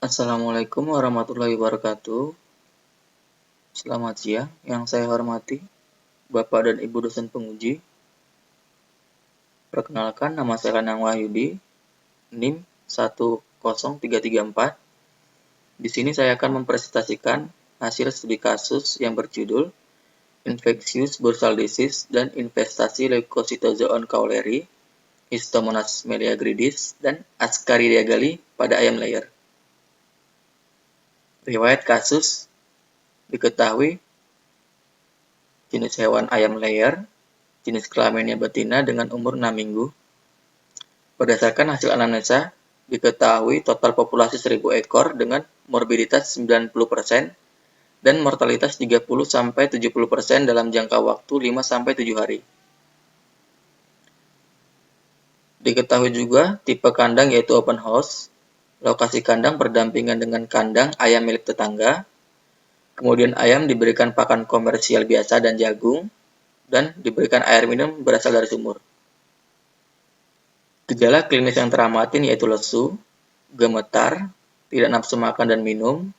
Assalamualaikum warahmatullahi wabarakatuh. Selamat siang, yang saya hormati Bapak dan Ibu dosen penguji. Perkenalkan, nama saya Lanang Wahyudi, NIM 10334. Di sini saya akan mempresentasikan hasil studi kasus yang berjudul Infectious Bursal Disease dan Investasi Leukocytosis on Cowleri, Histomonas meleagridis, dan Ascaridia gali pada ayam layer. Riwayat kasus diketahui jenis hewan ayam layer, jenis kelaminnya betina dengan umur 6 minggu. Berdasarkan hasil anamnesa, diketahui total populasi 1000 ekor dengan morbiditas 90% dan mortalitas 30-70% dalam jangka waktu 5-7 hari. Diketahui juga tipe kandang yaitu open house, lokasi kandang berdampingan dengan kandang ayam milik tetangga, kemudian ayam diberikan pakan komersial biasa dan jagung, dan diberikan air minum berasal dari sumur. Gejala klinis yang teramatin yaitu lesu, gemetar, tidak nafsu makan dan minum,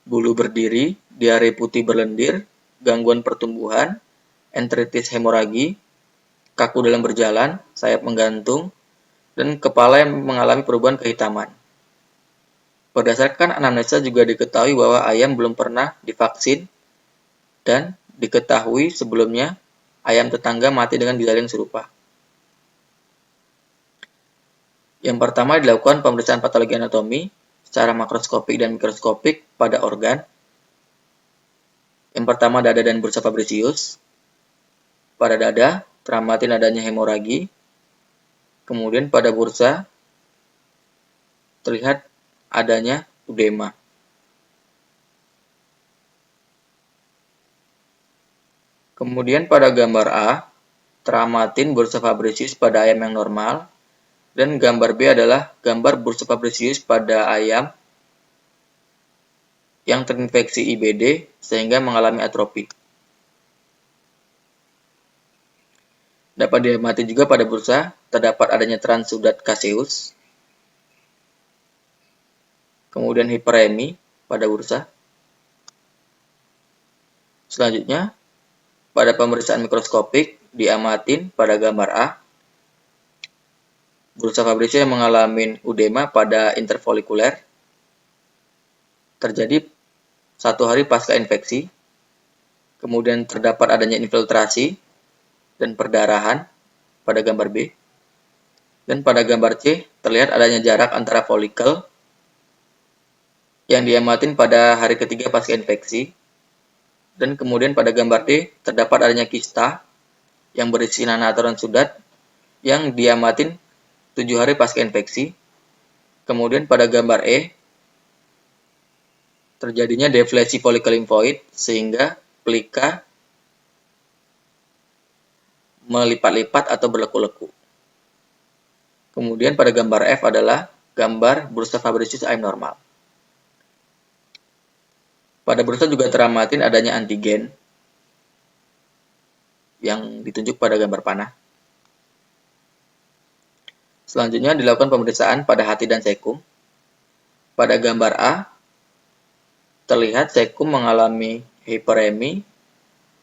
bulu berdiri, diare putih berlendir, gangguan pertumbuhan, enteritis hemoragi, kaku dalam berjalan, sayap menggantung, dan kepala yang mengalami perubahan kehitaman. Berdasarkan anamnesa juga diketahui bahwa ayam belum pernah divaksin dan diketahui sebelumnya ayam tetangga mati dengan gejala yang serupa. Yang pertama dilakukan pemeriksaan patologi anatomi secara makroskopik dan mikroskopik pada organ. Yang pertama dada dan bursa fabricius. Pada dada teramatin adanya hemoragi. Kemudian pada bursa terlihat adanya udema. Kemudian pada gambar A teramatin bursa fabricius pada ayam yang normal. Dan gambar B adalah gambar bursa fabricius pada ayam yang terinfeksi IBD sehingga mengalami atrofi. Dapat diamati juga pada bursa terdapat adanya transsudat caseus, kemudian hiperemi pada bursa. Selanjutnya, pada pemeriksaan mikroskopik diamatin pada gambar A, bursa fabricius yang mengalami udema pada interfolikuler terjadi 1 hari pasca infeksi, kemudian terdapat adanya infiltrasi dan perdarahan pada gambar B, dan pada gambar C terlihat adanya jarak antara folikel yang diamatin pada hari ketiga pasca infeksi, dan kemudian pada gambar D terdapat adanya kista yang berisi nanah atau transsudat yang diamatin 7 hari pasca infeksi. Kemudian pada gambar E terjadinya deflesi folikel limfoid sehingga pelika melipat-lipat atau berleku-leku. Kemudian pada gambar F adalah gambar bursa fabricius ayam normal. Pada bursa juga teramatin adanya antigen yang ditunjuk pada gambar panah. Selanjutnya dilakukan pemeriksaan pada hati dan sekum. Pada gambar A terlihat sekum mengalami hiperemi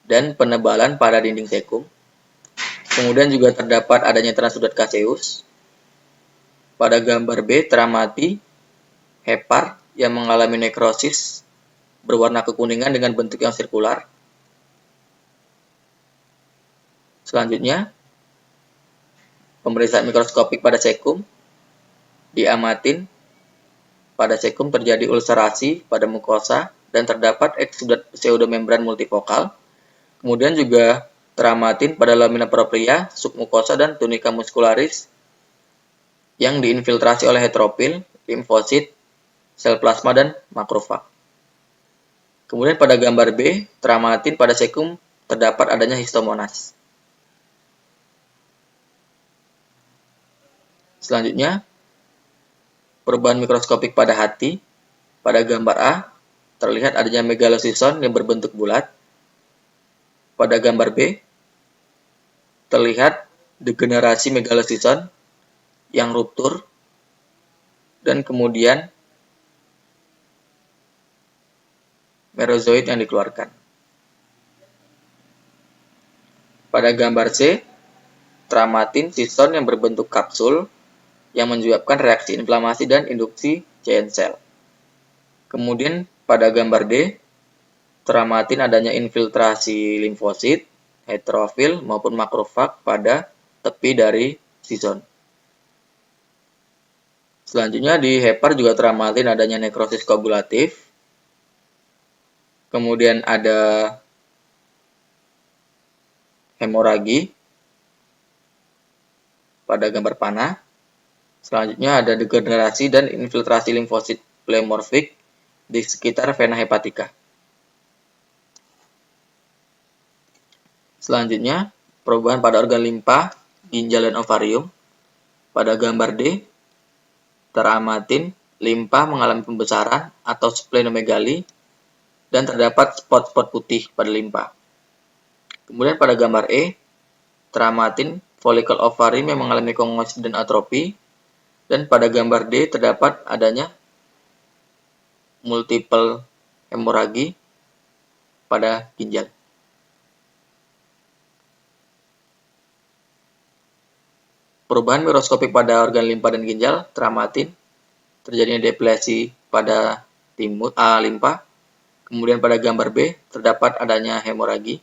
dan penebalan pada dinding sekum. Kemudian juga terdapat adanya transsudat caseus. Pada gambar B teramati hepar yang mengalami nekrosis berwarna kekuningan dengan bentuk yang sirkular. Selanjutnya, pemeriksaan mikroskopik pada sekum diamatin pada sekum terjadi ulcerasi pada mukosa dan terdapat eksudat pseudomembran multifokal. Kemudian juga teramatin pada lamina propria, submukosa, dan tunica muscularis yang diinfiltrasi oleh heterofil, limfosit, sel plasma, dan makrofag. Kemudian pada gambar B, teramatin pada sekum terdapat adanya histomonas. Selanjutnya, perubahan mikroskopik pada hati. Pada gambar A, terlihat adanya megalosison yang berbentuk bulat. Pada gambar B, terlihat degenerasi megalosison yang ruptur dan kemudian merozoid yang dikeluarkan. Pada gambar C, tramatin sison yang berbentuk kapsul yang menyebabkan reaksi inflamasi dan induksi giant cell. Kemudian pada gambar D, tramatin adanya infiltrasi limfosit, neutrofil maupun makrofag pada tepi dari sison. Selanjutnya di hepar juga tramatin adanya nekrosis koagulatif. Kemudian ada hemoragi pada gambar panah. Selanjutnya ada degenerasi dan infiltrasi limfosit pleomorfik di sekitar vena hepatika. Selanjutnya, perubahan pada organ limpa, ginjal dan ovarium. Pada gambar D, teramatin limpa mengalami pembesaran atau splenomegali dan terdapat spot-spot putih pada limpa. Kemudian pada gambar E, teramatin folikel ovarium yang mengalami kongosis dan atrofi, dan pada gambar D terdapat adanya multiple hemoragi pada ginjal. Perubahan mikroskopik pada organ limpa dan ginjal, tramatin, terjadinya deplesi pada limpa. Kemudian pada gambar B, terdapat adanya hemoragi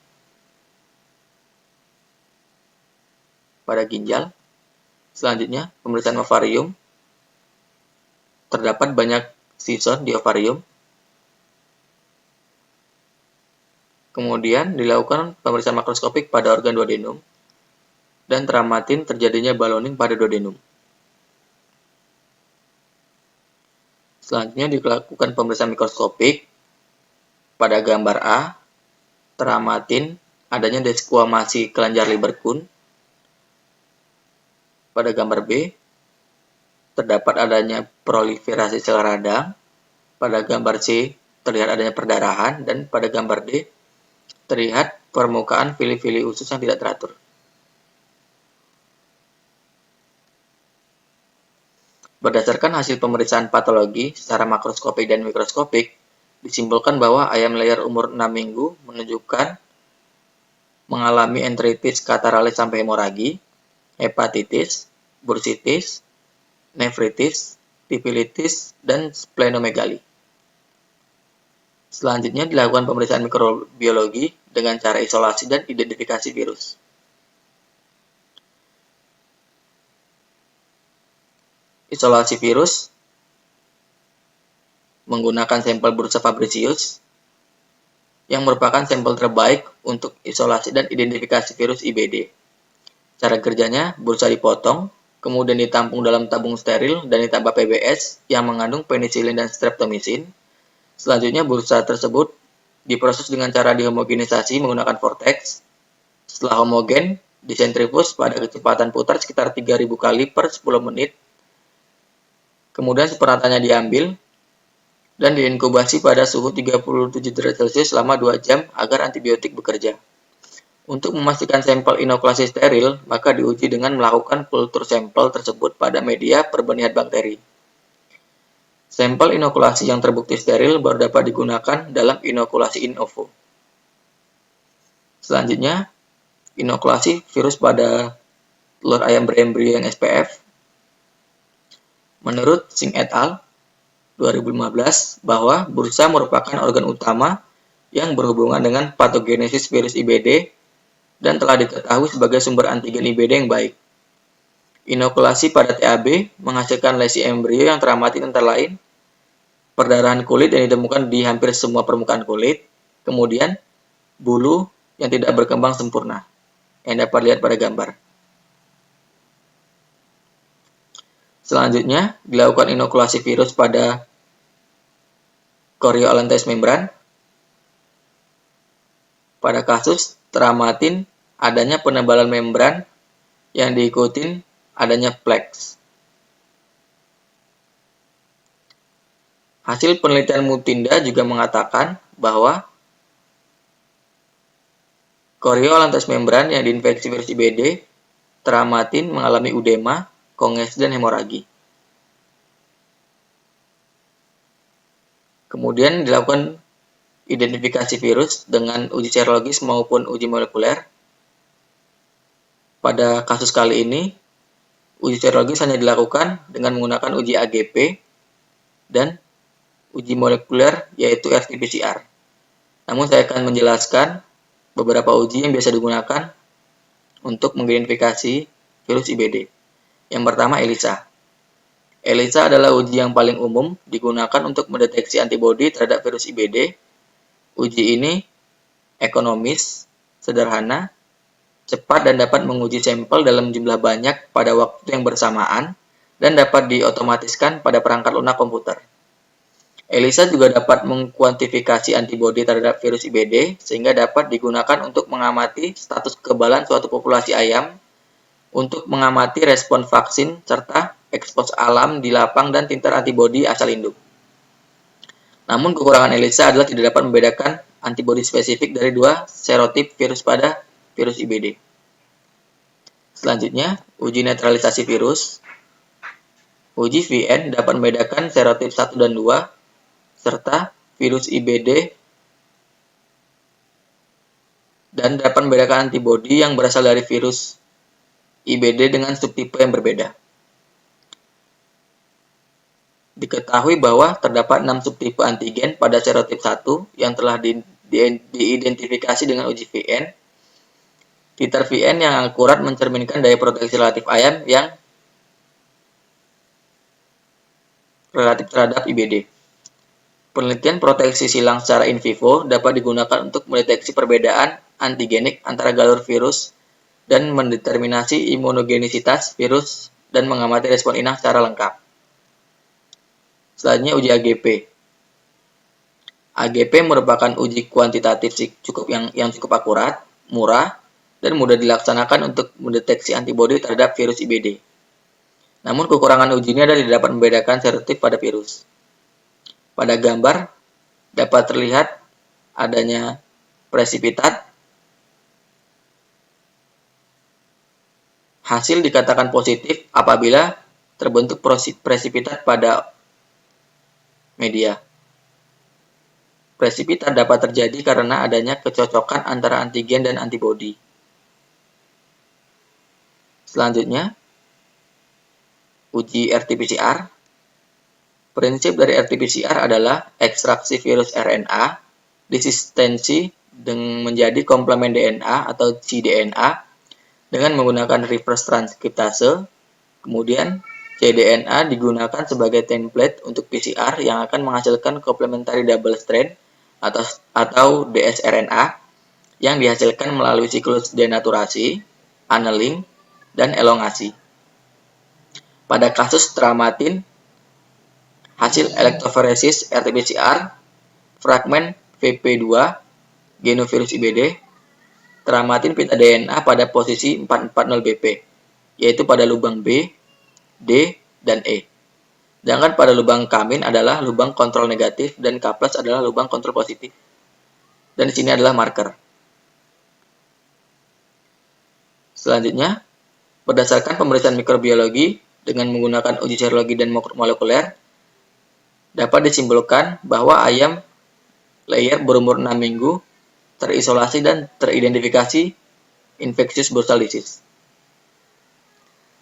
pada ginjal. Selanjutnya, pemeriksaan ovarium. Terdapat banyak sison di ovarium. Kemudian dilakukan pemeriksaan makroskopik pada organ duodenum. Dan tramatin terjadinya ballooning pada duodenum. Selanjutnya dilakukan pemeriksaan mikroskopik pada gambar A, tramatin adanya desquamasi kelenjar Lieberkühn. Pada gambar B, terdapat adanya proliferasi sel radang. Pada gambar C, terlihat adanya perdarahan. Dan pada gambar D, terlihat permukaan fili-fili usus yang tidak teratur. Berdasarkan hasil pemeriksaan patologi secara makroskopik dan mikroskopik, disimpulkan bahwa ayam layar umur 6 minggu menunjukkan mengalami enteritis kataralis sampai hemoragi, hepatitis, bursitis, nefritis, tifilitis, dan splenomegali. Selanjutnya dilakukan pemeriksaan mikrobiologi dengan cara isolasi dan identifikasi virus. Isolasi virus menggunakan sampel Bursa fabricius yang merupakan sampel terbaik untuk isolasi dan identifikasi virus IBD. Cara kerjanya, bursa dipotong, kemudian ditampung dalam tabung steril dan ditambah PBS yang mengandung penisilin dan streptomycin. Selanjutnya bursa tersebut diproses dengan cara dihomogenisasi menggunakan vortex. Setelah homogen, disentrifus pada kecepatan putar sekitar 3000 kali per 10 menit. Kemudian spermatanya diambil dan diinkubasi pada suhu 37 derajat Celcius selama 2 jam agar antibiotik bekerja. Untuk memastikan sampel inokulasi steril, maka diuji dengan melakukan kultur sampel tersebut pada media perbenihan bakteri. Sampel inokulasi yang terbukti steril baru dapat digunakan dalam inokulasi in ovo. Selanjutnya, inokulasi virus pada telur ayam berembrio yang SPF. Menurut Singh et al. 2015 bahwa bursa merupakan organ utama yang berhubungan dengan patogenesis virus IBD dan telah diketahui sebagai sumber antigen IBD yang baik. Inokulasi pada TAB menghasilkan lesi embrio yang teramatin antara lain perdarahan kulit yang ditemukan di hampir semua permukaan kulit, kemudian bulu yang tidak berkembang sempurna, yang dapat dilihat pada gambar. Selanjutnya, dilakukan inokulasi virus pada Coriolantes membran. Pada kasus teramatin adanya penebalan membran yang diikuti adanya plaques. Hasil penelitian Mutinda juga mengatakan bahwa Coriolantes membran yang diinfeksi virus IBD teramatin mengalami udema, konges, dan hemoragi. Kemudian dilakukan identifikasi virus dengan uji serologis maupun uji molekuler. Pada kasus kali ini, uji serologis hanya dilakukan dengan menggunakan uji AGP dan uji molekuler yaitu RT-PCR. Namun saya akan menjelaskan beberapa uji yang biasa digunakan untuk mengidentifikasi virus IBD. Yang pertama, ELISA. ELISA adalah uji yang paling umum digunakan untuk mendeteksi antibodi terhadap virus IBD. Uji ini ekonomis, sederhana, cepat dan dapat menguji sampel dalam jumlah banyak pada waktu yang bersamaan dan dapat diotomatiskan pada perangkat lunak komputer. ELISA juga dapat mengkuantifikasi antibodi terhadap virus IBD sehingga dapat digunakan untuk mengamati status kekebalan suatu populasi ayam, untuk mengamati respon vaksin serta ekspos alam di lapang dan titer antibodi asal induk. Namun kekurangan ELISA adalah tidak dapat membedakan antibodi spesifik dari dua serotip virus pada virus IBD. Selanjutnya, uji netralisasi virus. Uji VN dapat membedakan serotip 1 dan 2 serta virus IBD dan dapat membedakan antibodi yang berasal dari virus IBD dengan subtipe yang berbeda. Diketahui bahwa terdapat 6 subtipe antigen pada serotip 1 yang telah diidentifikasi dengan uji VN. Titer VN yang akurat mencerminkan daya proteksi relatif ayam yang relatif terhadap IBD. Penelitian proteksi silang secara in vivo dapat digunakan untuk mendeteksi perbedaan antigenik antara galur virus dan mendeterminasi imunogenisitas virus dan mengamati respon inang secara lengkap. Selanjutnya, uji AGP. AGP merupakan uji kuantitatif yang cukup akurat, murah, dan mudah dilaksanakan untuk mendeteksi antibodi terhadap virus IBD. Namun kekurangan ujinya adalah tidak dapat membedakan serotip pada virus. Pada gambar dapat terlihat adanya presipitat. Hasil dikatakan positif apabila terbentuk presipitat pada media. Presipitat dapat terjadi karena adanya kecocokan antara antigen dan antibodi. Selanjutnya, uji RT-PCR. Prinsip dari RT-PCR adalah ekstraksi virus RNA, disistensi menjadi komplemen DNA atau cDNA dengan menggunakan reverse transkriptase. Kemudian cDNA digunakan sebagai template untuk PCR yang akan menghasilkan complementary double strand atau dsRNA yang dihasilkan melalui siklus denaturasi, annealing, dan elongasi. Pada kasus tramatin, hasil elektroforesis RT-PCR fragmen VP2 genovirus IBD tramatin pita DNA pada posisi 440 BP, yaitu pada lubang B, D, dan E. Sedangkan pada lubang Kamin adalah lubang kontrol negatif dan K+ adalah lubang kontrol positif. Dan di sini adalah marker. Selanjutnya, berdasarkan pemeriksaan mikrobiologi dengan menggunakan uji serologi dan molekuler, dapat disimpulkan bahwa ayam layer berumur 6 minggu terisolasi dan teridentifikasi infeksius bursal disease.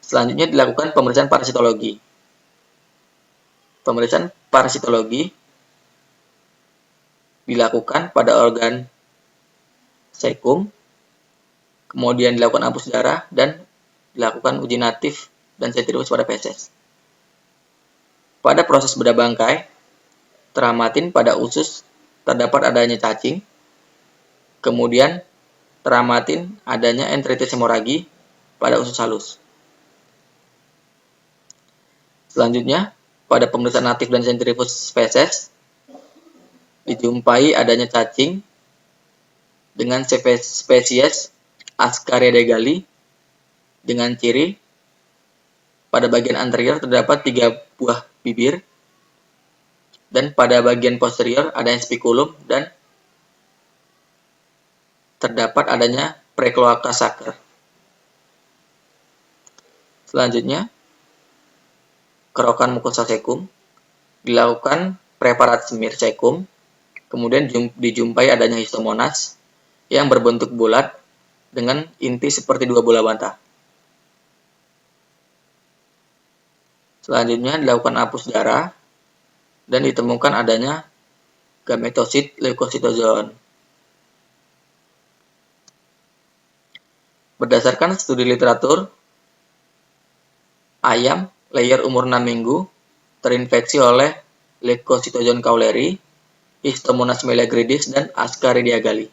Selanjutnya dilakukan pemeriksaan parasitologi. Pemeriksaan parasitologi dilakukan pada organ sekum, kemudian dilakukan ampus darah dan dilakukan uji natif dan sentrifuge pada feses. Pada proses bedah bangkai, tramatin pada usus terdapat adanya cacing, kemudian tramatin adanya enteritis hemoragi pada usus halus. Selanjutnya, pada pemeriksaan natif dan sentrifuge feses, dijumpai adanya cacing dengan spesies Ascariidae dengan ciri pada bagian anterior terdapat 3 buah bibir dan pada bagian posterior adanya spikulum dan terdapat adanya prekloaka saker. Selanjutnya, kerokan mukosa sekum, dilakukan preparat semir sekum, Kemudian dijumpai adanya histomonas yang berbentuk bulat dengan inti seperti dua bola mata. Selanjutnya dilakukan apus darah dan ditemukan adanya gametosit leukositozoon. Berdasarkan studi literatur, ayam layer umur 6 minggu terinfeksi oleh Leucocitozoon cauleri, Histomonas meleagridis, dan Ascaridia galli.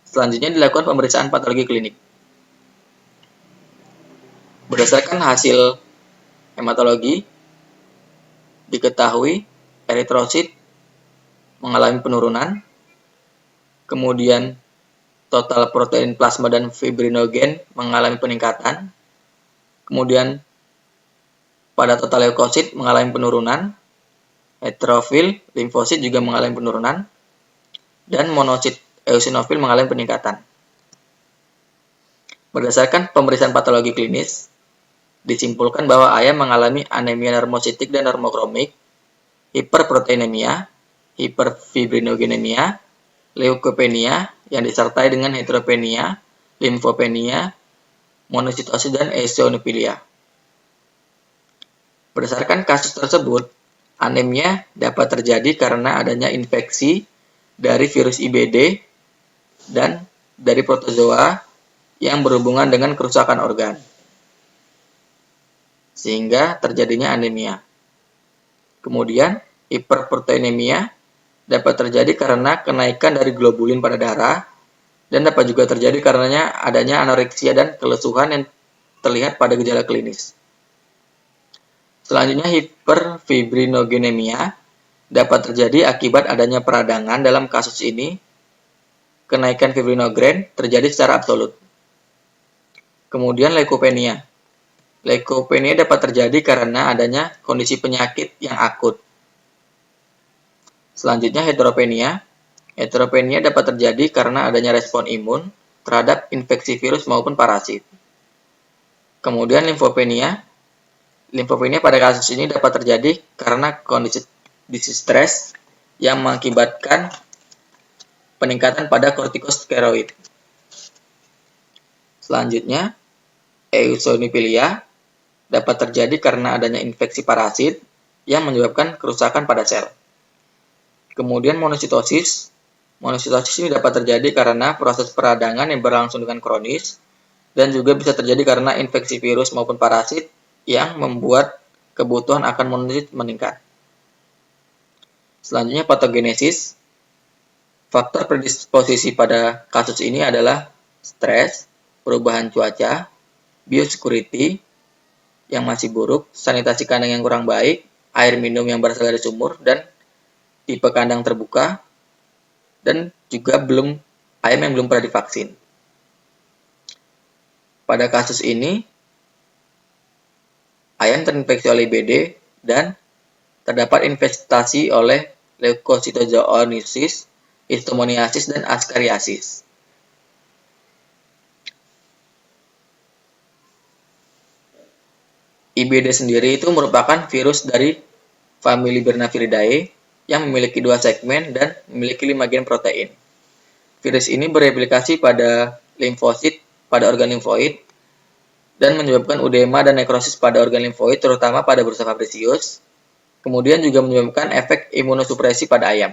Selanjutnya dilakukan pemeriksaan patologi klinik. Berdasarkan hasil hematologi, diketahui eritrosit mengalami penurunan, kemudian total protein plasma dan fibrinogen mengalami peningkatan, kemudian pada total leukosit mengalami penurunan, neutrofil limfosit juga mengalami penurunan, dan monosit eosinofil mengalami peningkatan. Berdasarkan pemeriksaan patologi klinis, disimpulkan bahwa ayam mengalami anemia normositik dan normokromik, hiperproteinemia, hiperfibrinogenemia, leukopenia yang disertai dengan heteropenia, limfopenia, monositosis, dan eosinofilia. Berdasarkan kasus tersebut, anemia dapat terjadi karena adanya infeksi dari virus IBD dan dari protozoa yang berhubungan dengan kerusakan organ, sehingga terjadinya anemia. Kemudian, hiperproteinemia dapat terjadi karena kenaikan dari globulin pada darah dan dapat juga terjadi karenanya adanya anoreksia dan kelesuan yang terlihat pada gejala klinis. Selanjutnya, hiperfibrinogenemia dapat terjadi akibat adanya peradangan. Dalam kasus ini, kenaikan fibrinogen terjadi secara absolut. Kemudian leukopenia. Leukopenia dapat terjadi karena adanya kondisi penyakit yang akut. Selanjutnya heteropenia. Heteropenia dapat terjadi karena adanya respon imun terhadap infeksi virus maupun parasit. Kemudian limfopenia. Limfopenia pada kasus ini dapat terjadi karena kondisi stres yang mengakibatkan peningkatan pada kortikosteroid. Selanjutnya, eosinofilia dapat terjadi karena adanya infeksi parasit yang menyebabkan kerusakan pada sel. Kemudian monositosis. Monositosis ini dapat terjadi karena proses peradangan yang berlangsung dengan kronis dan juga bisa terjadi karena infeksi virus maupun parasit yang membuat kebutuhan akan monosit meningkat. Selanjutnya patogenesis. Faktor predisposisi pada kasus ini adalah stres, perubahan cuaca, biosecurity yang masih buruk, sanitasi kandang yang kurang baik, air minum yang berasal dari sumur, dan tipe kandang terbuka, dan juga ayam yang belum pernah divaksin. Pada kasus ini, ayam terinfeksi oleh IBD dan terdapat infestasi oleh Leucocitozoonoses, Histomoniasis, dan Ascariasis. IBD sendiri itu merupakan virus dari famili Bernaviridae yang memiliki 2 segmen dan memiliki 5 gen protein. Virus ini bereplikasi pada limfosit pada organ limfoid dan menyebabkan udema dan nekrosis pada organ limfoid terutama pada Bursa fabricius. Kemudian juga menyebabkan efek imunosupresi pada ayam.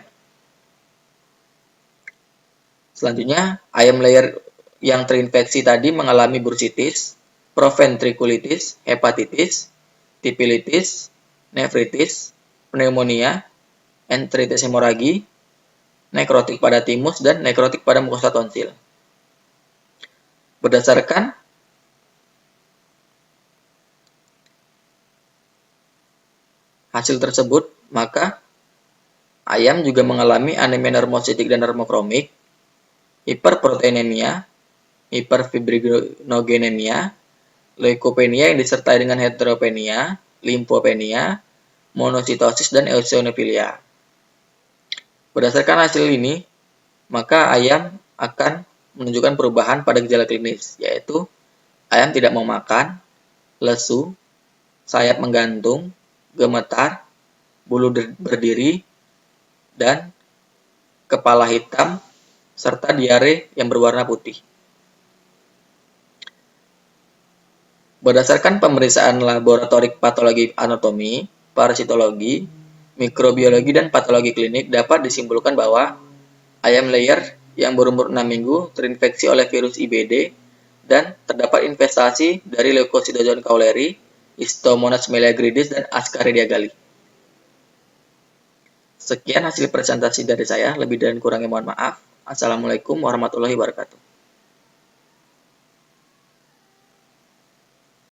Selanjutnya, ayam layer yang terinfeksi tadi mengalami bursitis, proventriculitis, hepatitis, tifilitis, nefritis, pneumonia, enteritis hemoragi, nekrotik pada timus, dan nekrotik pada mukosa tonsil. Berdasarkan hasil tersebut, maka ayam juga mengalami anemia normositik dan normokromik, hiperproteinemia, hiperfibrinogenemia, leukopenia yang disertai dengan heteropenia, limfopenia, monositosis, dan eosinofilia. Berdasarkan hasil ini, maka ayam akan menunjukkan perubahan pada gejala klinis, yaitu ayam tidak mau makan, lesu, sayap menggantung, gemetar, bulu berdiri, dan kepala hitam, serta diare yang berwarna putih. Berdasarkan pemeriksaan laboratorik patologi anatomi, parasitologi, mikrobiologi, dan patologi klinik dapat disimpulkan bahwa ayam layer yang berumur 6 minggu terinfeksi oleh virus IBD dan terdapat infestasi dari Leucocitogenes cowleri, Histomonas meleagridis, dan Ascaridia galli. Sekian hasil presentasi dari saya, lebih dan kurangnya mohon maaf. Assalamualaikum warahmatullahi wabarakatuh.